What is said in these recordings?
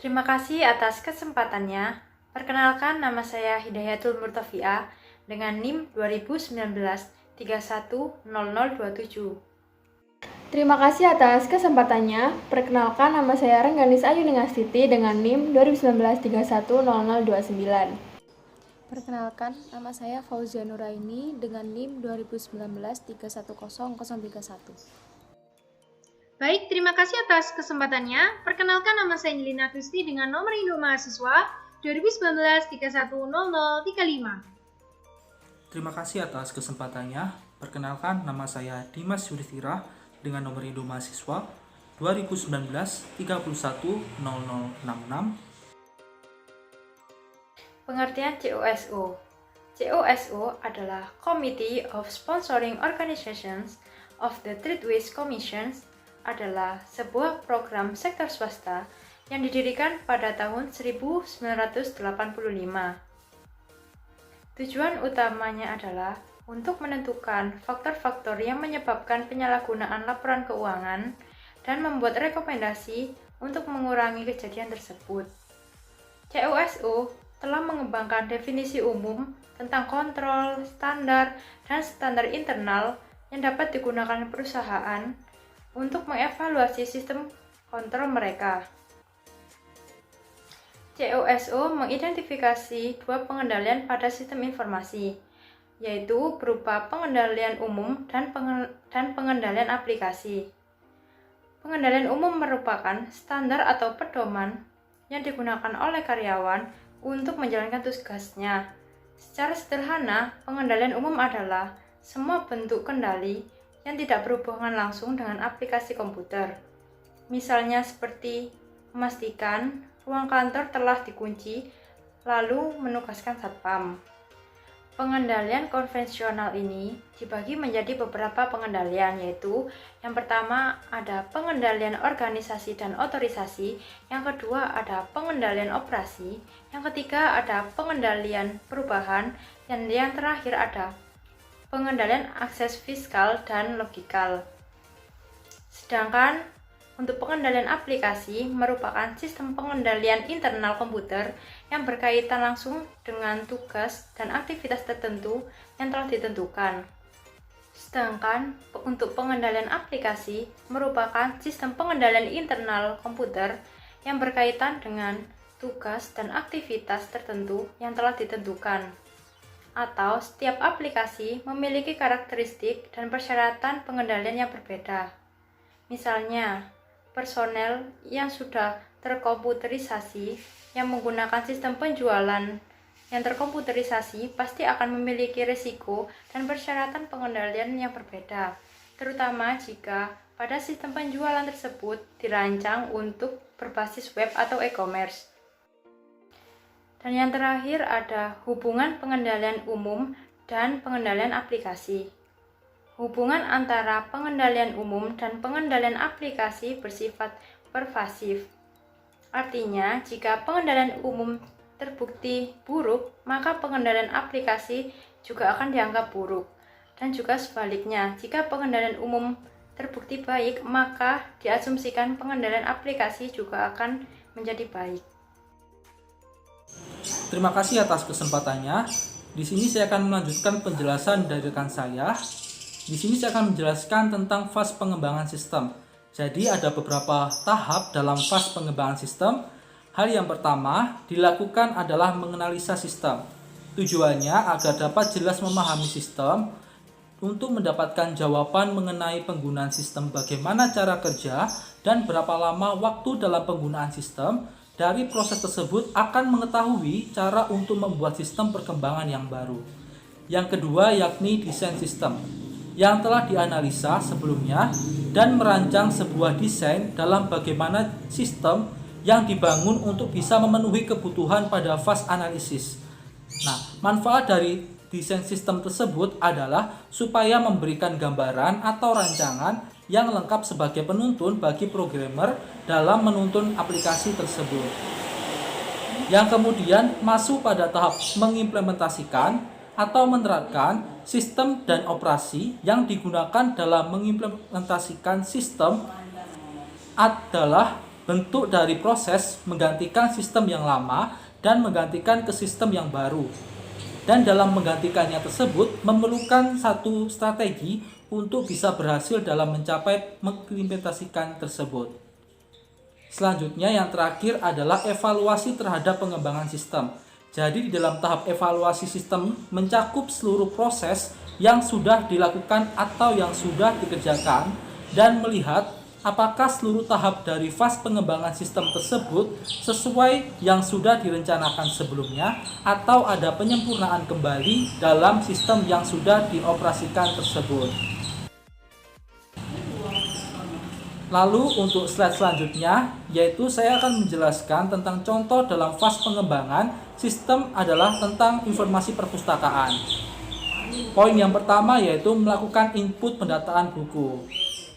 Terima kasih atas kesempatannya. Perkenalkan, nama saya Hidayatul Murtafiah dengan NIM 2019 310027. Terima kasih atas kesempatannya. Perkenalkan, nama saya Rengganis Ayu Ningastiti dengan NIM 2019 310029. Perkenalkan, nama saya Fauzia Nuraini dengan NIM 2019 310031. Baik, terima kasih atas kesempatannya. Perkenalkan, nama saya Nilina Kristi dengan nomor induk mahasiswa 2019 310035. Terima kasih atas kesempatannya. Perkenalkan, nama saya Dimas Yudhistira dengan nomor induk mahasiswa 2019 310066. Pengertian COSO. COSO adalah Committee of Sponsoring Organizations of the Treatwise Commissions, adalah sebuah program sektor swasta yang didirikan pada tahun 1985. Tujuan utamanya adalah untuk menentukan faktor-faktor yang menyebabkan penyalahgunaan laporan keuangan dan membuat rekomendasi untuk mengurangi kejadian tersebut. COSO telah mengembangkan definisi umum tentang kontrol, standar, dan standar internal yang dapat digunakan perusahaan untuk mengevaluasi sistem kontrol mereka. COSO mengidentifikasi dua pengendalian pada sistem informasi, yaitu berupa pengendalian umum dan pengendalian aplikasi. Pengendalian umum merupakan standar atau pedoman yang digunakan oleh karyawan untuk menjalankan tugasnya. Secara sederhana, pengendalian umum adalah semua bentuk kendali yang tidak berhubungan langsung dengan aplikasi komputer. Misalnya seperti memastikan ruang kantor telah dikunci, lalu menugaskan satpam. Pengendalian konvensional ini dibagi menjadi beberapa pengendalian, yaitu yang pertama ada pengendalian organisasi dan otorisasi, yang kedua ada pengendalian operasi, yang ketiga ada pengendalian perubahan, dan yang terakhir ada pengendalian akses fiskal dan logikal. Sedangkan untuk pengendalian aplikasi merupakan sistem pengendalian internal komputer yang berkaitan langsung dengan tugas dan aktivitas tertentu yang telah ditentukan. Sedangkan untuk pengendalian aplikasi merupakan sistem pengendalian internal komputer yang berkaitan dengan tugas dan aktivitas tertentu yang telah ditentukan. Atau setiap aplikasi memiliki karakteristik dan persyaratan pengendalian yang berbeda. Misalnya, personel yang sudah terkomputerisasi yang menggunakan sistem penjualan yang terkomputerisasi pasti akan memiliki risiko dan persyaratan pengendalian yang berbeda, terutama jika pada sistem penjualan tersebut dirancang untuk berbasis web atau e-commerce. Dan yang terakhir ada hubungan pengendalian umum dan pengendalian aplikasi. Hubungan antara pengendalian umum dan pengendalian aplikasi bersifat pervasif. Artinya, jika pengendalian umum terbukti buruk, maka pengendalian aplikasi juga akan dianggap buruk. Dan juga sebaliknya, jika pengendalian umum terbukti baik, maka diasumsikan pengendalian aplikasi juga akan menjadi baik. Terima kasih atas kesempatannya. Di sini saya akan melanjutkan penjelasan dari rekan saya. Di sini saya akan menjelaskan tentang fase pengembangan sistem. Jadi ada beberapa tahap dalam fase pengembangan sistem. Hal yang pertama dilakukan adalah menganalisa sistem. Tujuannya agar dapat jelas memahami sistem untuk mendapatkan jawaban mengenai penggunaan sistem, bagaimana cara kerja, dan berapa lama waktu dalam penggunaan sistem. Dari proses tersebut akan mengetahui cara untuk membuat sistem perkembangan yang baru. Yang kedua yakni desain sistem, yang telah dianalisa sebelumnya dan merancang sebuah desain dalam bagaimana sistem yang dibangun untuk bisa memenuhi kebutuhan pada fase analisis. Nah, manfaat dari desain sistem tersebut adalah supaya memberikan gambaran atau rancangan yang lengkap sebagai penuntun bagi programmer dalam menuntun aplikasi tersebut. Yang kemudian masuk pada tahap mengimplementasikan atau menerapkan sistem dan operasi yang digunakan dalam mengimplementasikan sistem adalah bentuk dari proses menggantikan sistem yang lama dan menggantikan ke sistem yang baru. Dan dalam menggantikannya tersebut memerlukan satu strategi untuk bisa berhasil dalam mencapai mengimplementasikan tersebut. Selanjutnya yang terakhir adalah evaluasi terhadap pengembangan sistem. Jadi di dalam tahap evaluasi sistem mencakup seluruh proses yang sudah dilakukan atau yang sudah dikerjakan dan melihat apakah seluruh tahap dari fase pengembangan sistem tersebut sesuai yang sudah direncanakan sebelumnya atau ada penyempurnaan kembali dalam sistem yang sudah dioperasikan tersebut. Lalu untuk slide selanjutnya, yaitu saya akan menjelaskan tentang contoh dalam fase pengembangan sistem adalah tentang informasi perpustakaan. Poin yang pertama yaitu melakukan input pendataan buku.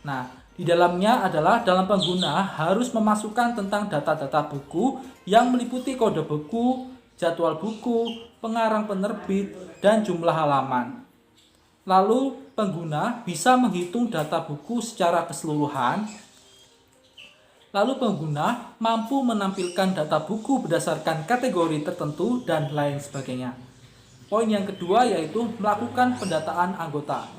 Nah, di dalamnya adalah dalam pengguna harus memasukkan tentang data-data buku yang meliputi kode buku, jadwal buku, pengarang penerbit, dan jumlah halaman. Lalu pengguna bisa menghitung data buku secara keseluruhan. Lalu pengguna mampu menampilkan data buku berdasarkan kategori tertentu dan lain sebagainya. Poin yang kedua yaitu melakukan pendataan anggota.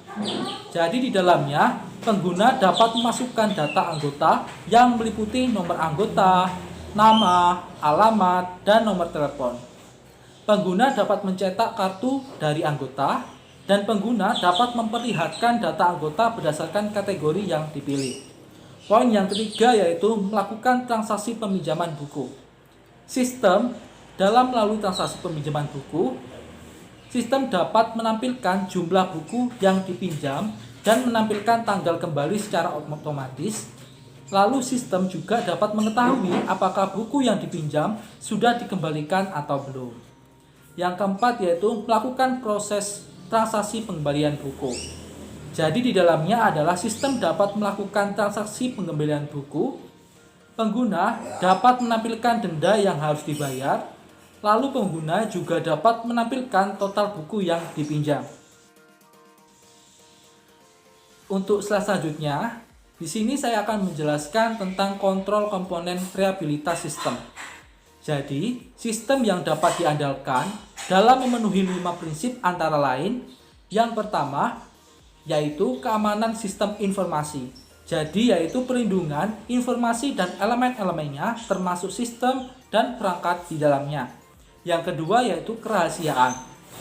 Jadi di dalamnya pengguna dapat memasukkan data anggota yang meliputi nomor anggota, nama, alamat, dan nomor telepon. Pengguna dapat mencetak kartu dari anggota dan pengguna dapat memperlihatkan data anggota berdasarkan kategori yang dipilih. Poin yang ketiga yaitu melakukan transaksi peminjaman buku. Sistem dalam melalui transaksi peminjaman buku, sistem dapat menampilkan jumlah buku yang dipinjam dan menampilkan tanggal kembali secara otomatis. Lalu sistem juga dapat mengetahui apakah buku yang dipinjam sudah dikembalikan atau belum. Yang keempat yaitu melakukan proses transaksi pengembalian buku. Jadi di dalamnya adalah sistem dapat melakukan transaksi pengembalian buku. Pengguna dapat menampilkan denda yang harus dibayar. Lalu pengguna juga dapat menampilkan total buku yang dipinjam. Untuk slide selanjutnya, di sini saya akan menjelaskan tentang kontrol komponen reliabilitas sistem. Jadi, sistem yang dapat diandalkan dalam memenuhi 5 prinsip antara lain. Yang pertama, yaitu keamanan sistem informasi. Jadi, yaitu perlindungan informasi dan elemen-elemennya termasuk sistem dan perangkat di dalamnya. Yang kedua yaitu kerahasiaan.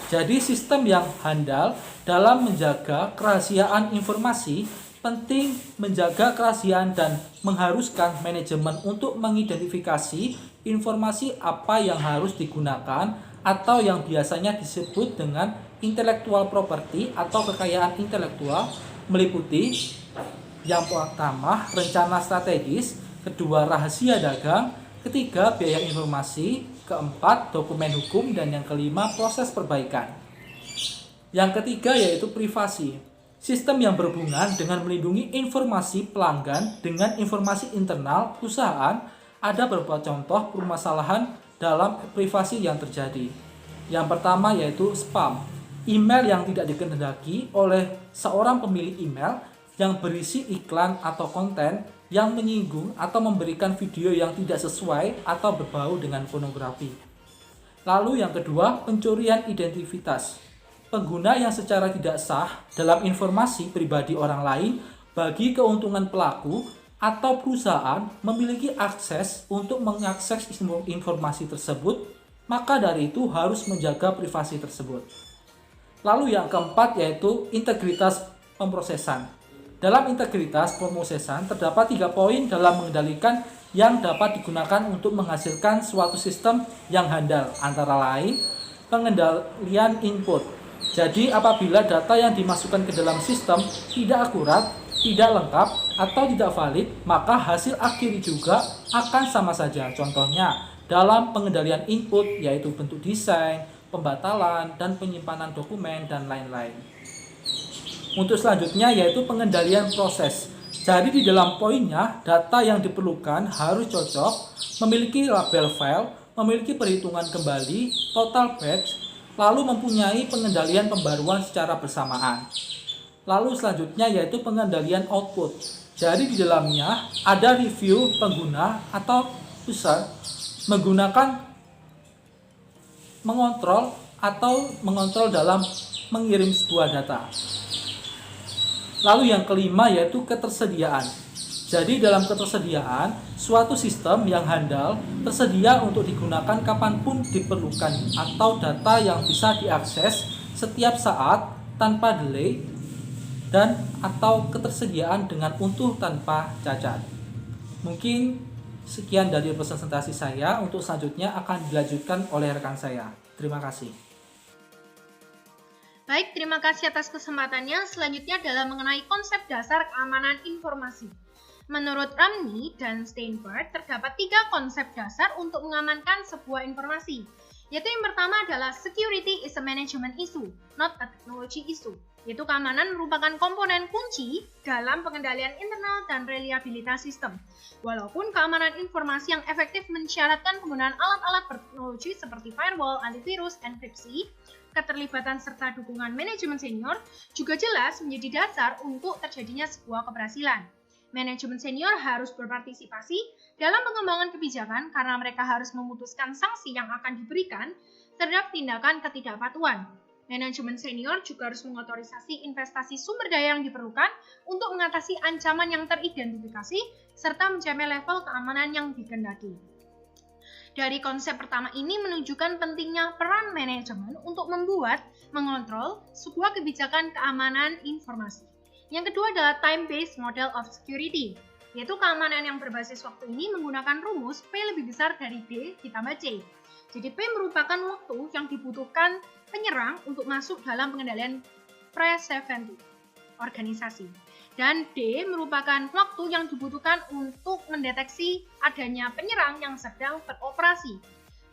Jadi sistem yang handal dalam menjaga kerahasiaan informasi penting menjaga kerahasiaan dan mengharuskan manajemen untuk mengidentifikasi informasi apa yang harus digunakan atau yang biasanya disebut dengan intellectual property atau kekayaan intelektual meliputi yang pertama rencana strategis, kedua rahasia dagang, ketiga biaya informasi, keempat dokumen hukum, dan yang kelima proses perbaikan. Yang ketiga yaitu privasi. Sistem yang berhubungan dengan melindungi informasi pelanggan dengan informasi internal perusahaan. Ada beberapa contoh permasalahan dalam privasi yang terjadi. Yang pertama yaitu spam. Email yang tidak dikehendaki oleh seorang pemilik email yang berisi iklan atau konten yang menyinggung atau memberikan video yang tidak sesuai atau berbau dengan pornografi. Lalu yang kedua, pencurian identitas. Pengguna yang secara tidak sah dalam informasi pribadi orang lain bagi keuntungan pelaku atau perusahaan memiliki akses untuk mengakses informasi tersebut, maka dari itu harus menjaga privasi tersebut. Lalu yang keempat yaitu integritas pemrosesan. Dalam integritas pemrosesan terdapat 3 poin dalam mengendalikan yang dapat digunakan untuk menghasilkan suatu sistem yang handal, antara lain pengendalian input. Jadi apabila data yang dimasukkan ke dalam sistem tidak akurat, tidak lengkap, atau tidak valid, maka hasil akhir juga akan sama saja. Contohnya dalam pengendalian input yaitu bentuk desain, pembatalan, dan penyimpanan dokumen, dan lain-lain. Untuk selanjutnya yaitu pengendalian proses. Jadi di dalam poinnya, data yang diperlukan harus cocok, memiliki label file, memiliki perhitungan kembali, total batch, lalu mempunyai pengendalian pembaruan secara bersamaan. Lalu selanjutnya yaitu pengendalian output. Jadi di dalamnya ada review pengguna atau user menggunakan mengontrol dalam mengirim sebuah data. Lalu yang kelima yaitu ketersediaan. Jadi dalam ketersediaan, suatu sistem yang handal tersedia untuk digunakan kapanpun diperlukan atau data yang bisa diakses setiap saat tanpa delay dan atau ketersediaan dengan utuh tanpa cacat. Mungkin sekian dari presentasi saya, untuk selanjutnya akan dilanjutkan oleh rekan saya. Terima kasih. Baik, terima kasih atas kesempatannya. Selanjutnya adalah mengenai konsep dasar keamanan informasi. Menurut Ramney dan Steinberg, terdapat 3 konsep dasar untuk mengamankan sebuah informasi. Yaitu yang pertama adalah security is a management issue, not a technology issue. Yaitu keamanan merupakan komponen kunci dalam pengendalian internal dan reliabilitas sistem. Walaupun keamanan informasi yang efektif mensyaratkan penggunaan alat-alat berteknologi seperti firewall, antivirus, enkripsi, keterlibatan serta dukungan manajemen senior juga jelas menjadi dasar untuk terjadinya sebuah keberhasilan. Manajemen senior harus berpartisipasi dalam pengembangan kebijakan karena mereka harus memutuskan sanksi yang akan diberikan terhadap tindakan ketidakpatuhan. Manajemen senior juga harus mengotorisasi investasi sumber daya yang diperlukan untuk mengatasi ancaman yang teridentifikasi serta mencapai level keamanan yang dikehendaki. Dari konsep pertama ini menunjukkan pentingnya peran manajemen untuk mengontrol sebuah kebijakan keamanan informasi. Yang kedua adalah time-based model of security, yaitu keamanan yang berbasis waktu ini menggunakan rumus P lebih besar dari D ditambah C. Jadi P merupakan waktu yang dibutuhkan penyerang untuk masuk dalam pengendalian preventif organisasi. Dan D merupakan waktu yang dibutuhkan untuk mendeteksi adanya penyerang yang sedang beroperasi.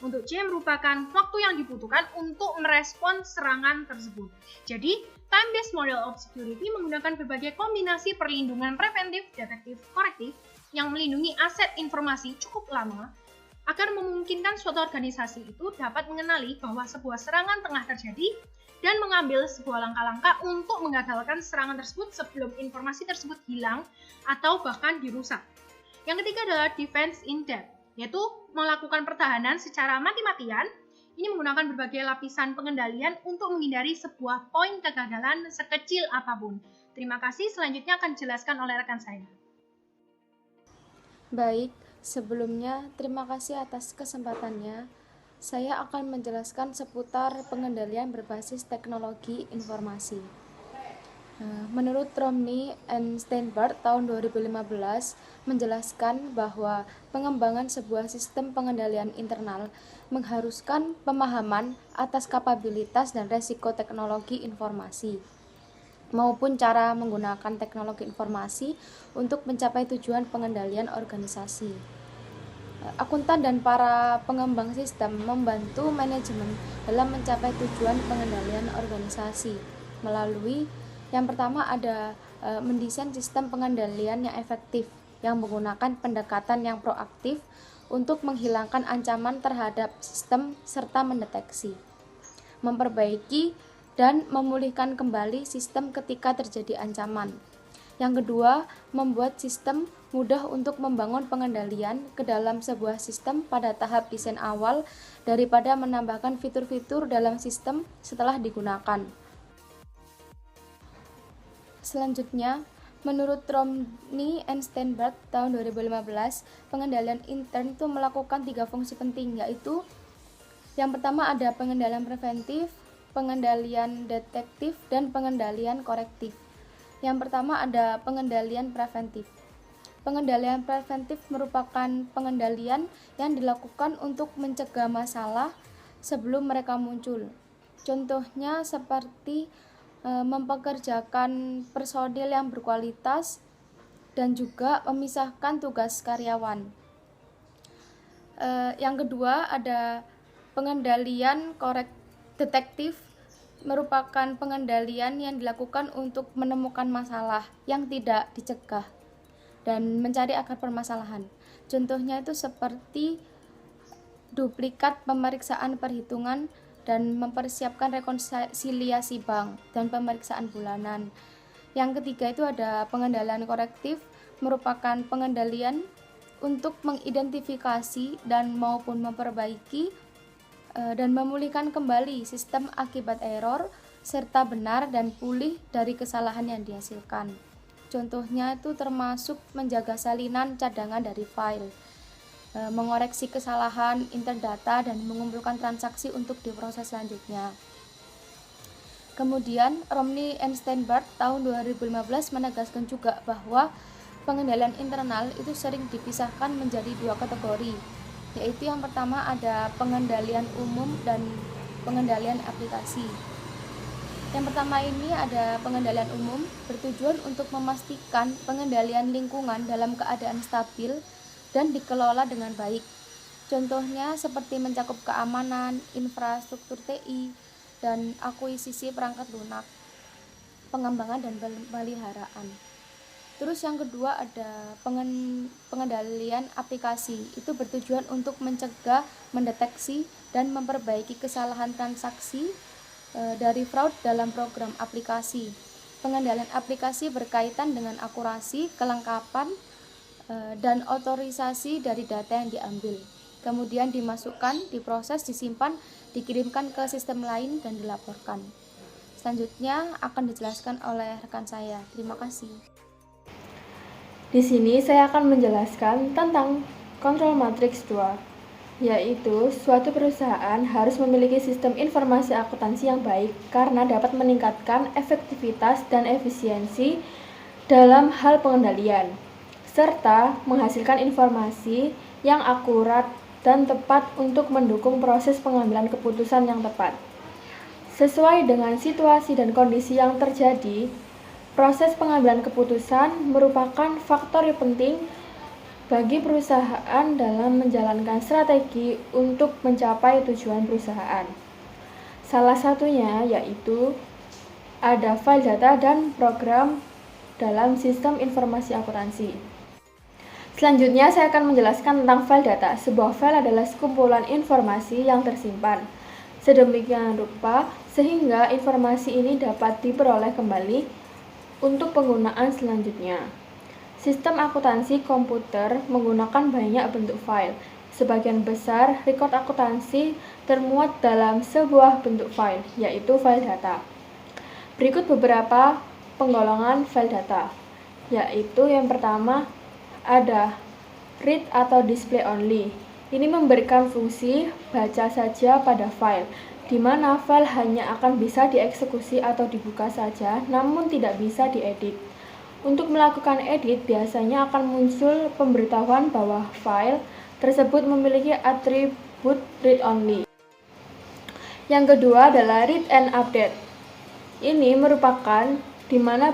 Untuk C merupakan waktu yang dibutuhkan untuk merespons serangan tersebut. Jadi, time-based model of security menggunakan berbagai kombinasi perlindungan preventif, detektif, korektif yang melindungi aset informasi cukup lama agar memungkinkan suatu organisasi itu dapat mengenali bahwa sebuah serangan tengah terjadi dan mengambil sebuah langkah-langkah untuk menggagalkan serangan tersebut sebelum informasi tersebut hilang atau bahkan dirusak. Yang ketiga adalah defense in depth, yaitu melakukan pertahanan secara mati-matian. Ini menggunakan berbagai lapisan pengendalian untuk menghindari sebuah poin kegagalan sekecil apapun. Terima kasih, selanjutnya akan dijelaskan oleh rekan saya. Baik, sebelumnya terima kasih atas kesempatannya. Saya akan menjelaskan seputar pengendalian berbasis teknologi informasi. Menurut Ramney and Steinberg tahun 2015 menjelaskan bahwa pengembangan sebuah sistem pengendalian internal mengharuskan pemahaman atas kapabilitas dan resiko teknologi informasi maupun cara menggunakan teknologi informasi untuk mencapai tujuan pengendalian organisasi. Akuntan dan para pengembang sistem membantu manajemen dalam mencapai tujuan pengendalian organisasi melalui yang pertama ada mendesain sistem pengendalian yang efektif yang menggunakan pendekatan yang proaktif untuk menghilangkan ancaman terhadap sistem serta mendeteksi, memperbaiki dan memulihkan kembali sistem ketika terjadi ancaman. Yang kedua, membuat sistem mudah untuk membangun pengendalian ke dalam sebuah sistem pada tahap desain awal daripada menambahkan fitur-fitur dalam sistem setelah digunakan. Selanjutnya, menurut Ramney and Steinberg tahun 2015, pengendalian intern itu melakukan 3 fungsi penting, yaitu yang pertama ada pengendalian preventif, pengendalian detektif, dan pengendalian korektif. Yang pertama ada pengendalian preventif. Pengendalian preventif merupakan pengendalian yang dilakukan untuk mencegah masalah sebelum mereka muncul. Contohnya seperti mempekerjakan personil yang berkualitas dan juga memisahkan tugas karyawan. Yang kedua ada pengendalian detektif, merupakan pengendalian yang dilakukan untuk menemukan masalah yang tidak dicegah dan mencari akar permasalahan. Contohnya itu seperti duplikat pemeriksaan perhitungan dan mempersiapkan rekonsiliasi bank dan pemeriksaan bulanan. Yang ketiga itu ada pengendalian korektif, merupakan pengendalian untuk mengidentifikasi dan maupun memperbaiki dan memulihkan kembali sistem akibat error serta benar dan pulih dari kesalahan yang dihasilkan. Contohnya itu termasuk menjaga salinan cadangan dari file, mengoreksi kesalahan interdata dan mengumpulkan transaksi untuk diproses selanjutnya. Kemudian Romney and Steinberg tahun 2015 menegaskan juga bahwa pengendalian internal itu sering dipisahkan menjadi dua kategori, yaitu yang pertama ada pengendalian umum dan pengendalian aplikasi. Yang pertama ini ada pengendalian umum, bertujuan untuk memastikan pengendalian lingkungan dalam keadaan stabil dan dikelola dengan baik. Contohnya seperti mencakup keamanan, infrastruktur TI, dan akuisisi perangkat lunak, pengembangan dan pemeliharaan. Terus yang kedua ada pengendalian aplikasi, itu bertujuan untuk mencegah, mendeteksi, dan memperbaiki kesalahan transaksi dari fraud dalam program aplikasi. Pengendalian aplikasi berkaitan dengan akurasi, kelengkapan, dan otorisasi dari data yang diambil. Kemudian dimasukkan, diproses, disimpan, dikirimkan ke sistem lain, dan dilaporkan. Selanjutnya akan dijelaskan oleh rekan saya. Terima kasih. Di sini saya akan menjelaskan tentang kontrol matriks 2, yaitu suatu perusahaan harus memiliki sistem informasi akuntansi yang baik karena dapat meningkatkan efektivitas dan efisiensi dalam hal pengendalian, serta menghasilkan informasi yang akurat dan tepat untuk mendukung proses pengambilan keputusan yang tepat. Sesuai dengan situasi dan kondisi yang terjadi, proses pengambilan keputusan merupakan faktor yang penting bagi perusahaan dalam menjalankan strategi untuk mencapai tujuan perusahaan. Salah satunya yaitu ada file data dan program dalam sistem informasi akuntansi. Selanjutnya saya akan menjelaskan tentang file data. Sebuah file adalah sekumpulan informasi yang tersimpan sedemikian rupa sehingga informasi ini dapat diperoleh kembali untuk penggunaan selanjutnya. Sistem akuntansi komputer menggunakan banyak bentuk file. Sebagian besar rekod akuntansi termuat dalam sebuah bentuk file, yaitu file data. Berikut beberapa penggolongan file data, yaitu yang pertama ada read atau display only. Ini memberikan fungsi baca saja pada file, di mana file hanya akan bisa dieksekusi atau dibuka saja, namun tidak bisa diedit. Untuk melakukan edit, biasanya akan muncul pemberitahuan bahwa file tersebut memiliki atribut read only. Yang kedua adalah read and update. Ini merupakan di mana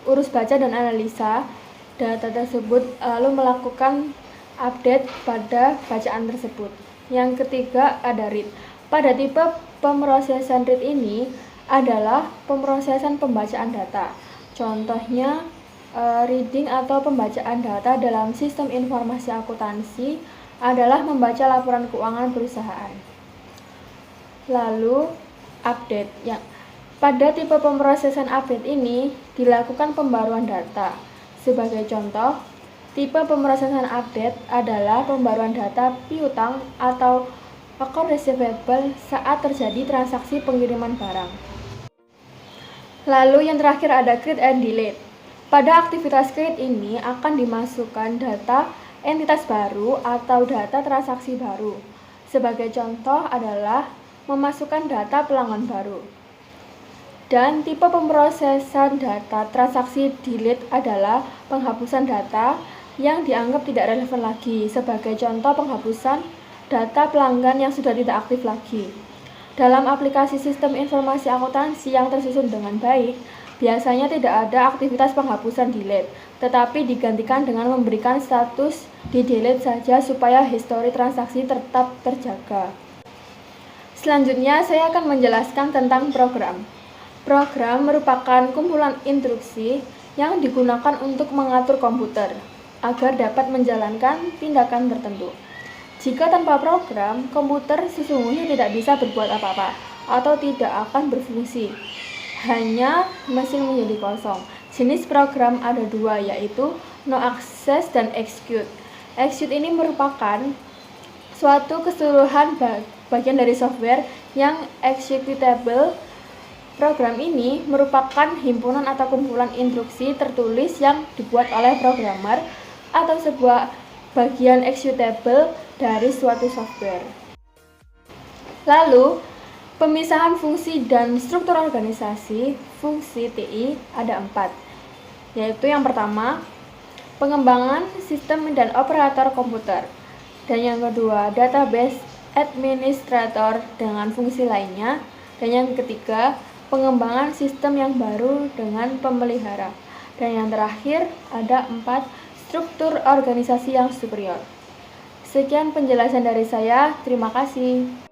urus baca dan analisa data tersebut lalu melakukan update pada bacaan tersebut. Yang ketiga ada read. Pada tipe pemrosesan read ini adalah pemrosesan pembacaan data. Contohnya reading atau pembacaan data dalam sistem informasi akuntansi adalah membaca laporan keuangan perusahaan. Lalu update. Pada tipe pemrosesan update ini dilakukan pembaruan data. Sebagai contoh, tipe pemrosesan update adalah pembaruan data piutang atau account receivable saat terjadi transaksi pengiriman barang. Lalu yang terakhir ada create and delete. Pada aktivitas create ini akan dimasukkan data entitas baru atau data transaksi baru. Sebagai contoh adalah memasukkan data pelanggan baru. Dan tipe pemrosesan data transaksi delete adalah penghapusan data yang dianggap tidak relevan lagi. Sebagai contoh penghapusan data pelanggan yang sudah tidak aktif lagi. Dalam aplikasi sistem informasi akuntansi yang tersusun dengan baik, biasanya tidak ada aktivitas penghapusan delete, tetapi digantikan dengan memberikan status di delete saja supaya histori transaksi tetap terjaga. Selanjutnya saya akan menjelaskan tentang program. Program merupakan kumpulan instruksi yang digunakan untuk mengatur komputer agar dapat menjalankan tindakan tertentu. Jika tanpa program, komputer sesungguhnya tidak bisa berbuat apa-apa atau tidak akan berfungsi. Hanya mesin menjadi kosong. Jenis program ada dua, yaitu no access dan execute. Execute ini merupakan suatu keseluruhan bagian dari software yang executable. Program ini merupakan himpunan atau kumpulan instruksi tertulis yang dibuat oleh programmer atau sebuah bagian executable dari suatu software. Lalu, pemisahan fungsi dan struktur organisasi fungsi TI ada 4, yaitu yang pertama, pengembangan sistem dan operator komputer, dan yang kedua, database administrator dengan fungsi lainnya, dan yang ketiga, pengembangan sistem yang baru dengan pemelihara, dan yang terakhir, ada 4, struktur organisasi yang superior. Sekian penjelasan dari saya, terima kasih.